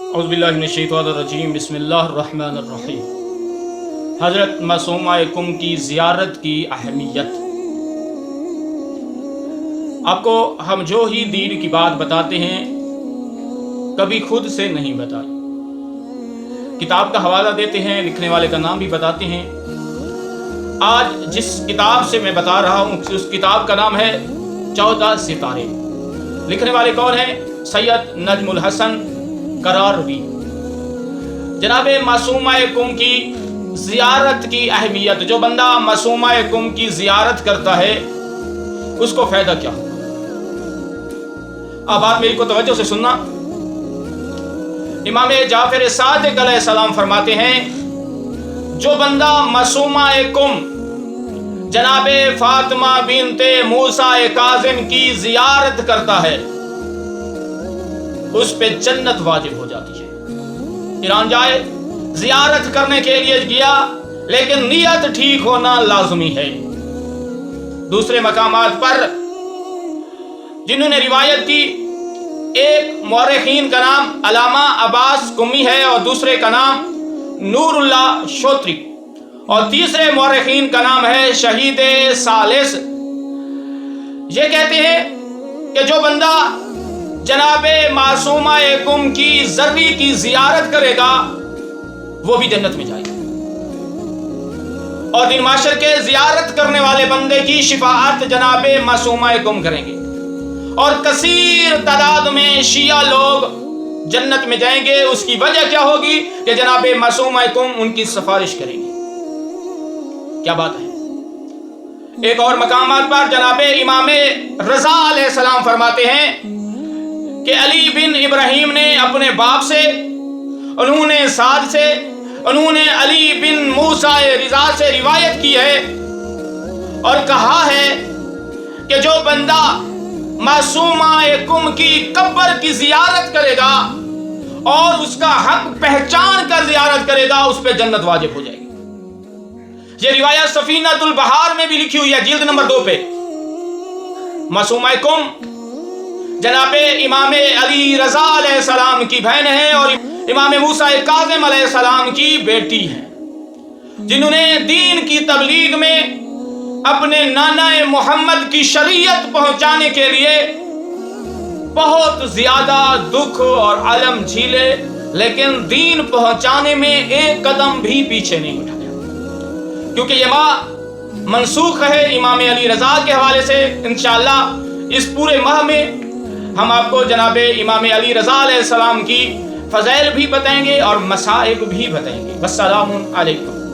اعوذ باللہ من الشیطان الرجیم بسم اللہ الرحمن الرحیم۔ حضرت معصومہ کم کی زیارت کی اہمیت۔ آپ کو ہم جو ہی دین کی بات بتاتے ہیں کبھی خود سے نہیں بتائی، کتاب کا حوالہ دیتے ہیں، لکھنے والے کا نام بھی بتاتے ہیں۔ آج جس کتاب سے میں بتا رہا ہوں اس کتاب کا نام ہے 14 ستارے۔ لکھنے والے کون ہیں؟ سید نجم الحسن قراروی۔ جناب معصومہ کم کی زیارت کی اہمیت۔ جو بندہ معصومہ کم کی زیارت کرتا ہے اس کو فائدہ کیا ہوگا؟ اب بات میری کو توجہ سے سننا۔ امام جعفر صادق علیہ السلام فرماتے ہیں جو بندہ معصومہ کم جناب فاطمہ بنت موسیٰ کاظم کی زیارت کرتا ہے اس پہ جنت واجب ہو جاتی ہے۔ ایران جائے، زیارت کرنے کے لیے گیا لیکن نیت ٹھیک ہونا لازمی ہے۔ دوسرے مقامات پر جنہوں نے روایت کی، ایک مورخین کا نام علامہ عباس قمی ہے اور دوسرے کا نام نور اللہ شوتری اور تیسرے مورخین کا نام ہے شہید ثالث۔ یہ کہتے ہیں کہ جو بندہ جناب معصومہ کم کی ذری کی زیارت کرے گا وہ بھی جنت میں جائے گا، اور دن معاشر کے زیارت کرنے والے بندے کی شفاعت جناب معصومہ کم کریں گے، اور کثیر تعداد میں شیعہ لوگ جنت میں جائیں گے۔ اس کی وجہ کیا ہوگی کہ جناب معصومہ کم ان کی سفارش کریں گے۔ کیا بات ہے؟ ایک اور مقامات پر جناب امام رضا علیہ السلام فرماتے ہیں کہ علی بن ابراہیم نے اپنے باپ سے، انہوں نے سعد سے، انہوں نے علی بن موسیٰ رضا سے روایت کی ہے اور کہا ہے کہ جو بندہ معصومہ کم کی قبر کی زیارت کرے گا اور اس کا حق پہچان کر زیارت کرے گا اس پہ جنت واجب ہو جائے گی۔ یہ روایت سفینۃ البحار میں بھی لکھی ہوئی ہے، جلد نمبر 2 پہ۔ معصومہ کم جناب امام علی رضا علیہ السلام کی بہن ہے اور امام موسیٰ کاظم علیہ السلام کی بیٹی ہے، جنہوں نے دین کی تبلیغ میں اپنے نانا محمد کی شریعت پہنچانے کے لیے بہت زیادہ دکھ اور علم جھیلے، لیکن دین پہنچانے میں ایک قدم بھی پیچھے نہیں اٹھایا، کیونکہ یہ ماہ منسوخ ہے امام علی رضا کے حوالے سے۔ انشاءاللہ اس پورے ماہ میں ہم آپ کو جناب امام علی رضا علیہ السلام کی فضائل بھی بتائیں گے اور مصائب بھی بتائیں گے۔ والسلام علیکم۔